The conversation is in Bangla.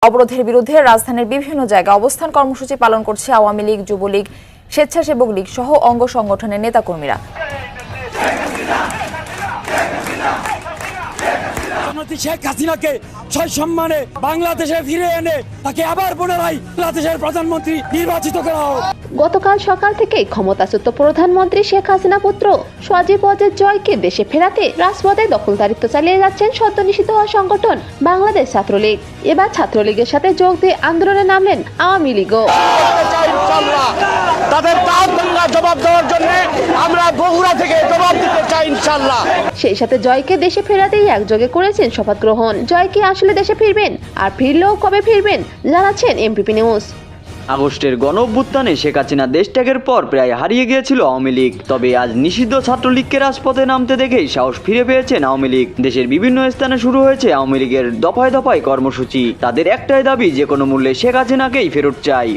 অবরোধের বিরুদ্ধে রাজধানীর বিভিন্ন জায়গায় অবস্থান কর্মসূচি পালন করছে আওয়ামী লীগ, যুবলীগ, স্বেচ্ছাসেবক লীগ সহ অঙ্গ সংগঠনের নেতাকর্মীরা। শেখ হাসিনাকে সসম্মানে বাংলাদেশে ফিরে এনে তাকে আবার পুনরায় বাংলাদেশের প্রধানমন্ত্রী নির্বাচিত করা হোক। গতকাল সকাল থেকে ক্ষমতাচ্যুত প্রধানমন্ত্রী শেখ হাসিনা পুত্র সজীব ওয়াজেদ জয়কে দেশে ফেরাতে রাজপথে দখলদারিত্ব চালিয়ে যাচ্ছেন সদ্য নিষিদ্ধ হওয়া সংগঠন বাংলাদেশ ছাত্রলীগ। এবার ছাত্রলীগের সাথে যোগ দিয়ে আন্দোলনে নামলেন আওয়ামী লীগও। তাদের জবাব দেওয়ার জন্য আমরা বগুড়া থেকে জবাব দিতে চাই ইনশাআল্লাহ। সেই সাথে জয়কে দেশে ফেরাতেই একযোগে করেছেন শপথ গ্রহণ। জয় কি আসলে দেশে ফিরবেন, আর ফিরলেও কবে ফিরবেন, জানাচ্ছেন এমপিপি নিউজ। আগস্টের গণঅভ্যুত্থানে শেখ হাসিনা দেশ ত্যাগের পর প্রায় হারিয়ে গিয়েছিল আওয়ামী লীগ। তবে আজ নিষিদ্ধ ছাত্রলীগকে রাজপথে নামতে দেখেই সাহস ফিরে পেয়েছেন আওয়ামী লীগ। দেশের বিভিন্ন স্থানে শুরু হয়েছে আওয়ামী লীগের দফায় দফায় কর্মসূচি। তাদের একটাই দাবি, যে কোনো মূল্যে শেখ হাসিনাকেই ফেরত চাই।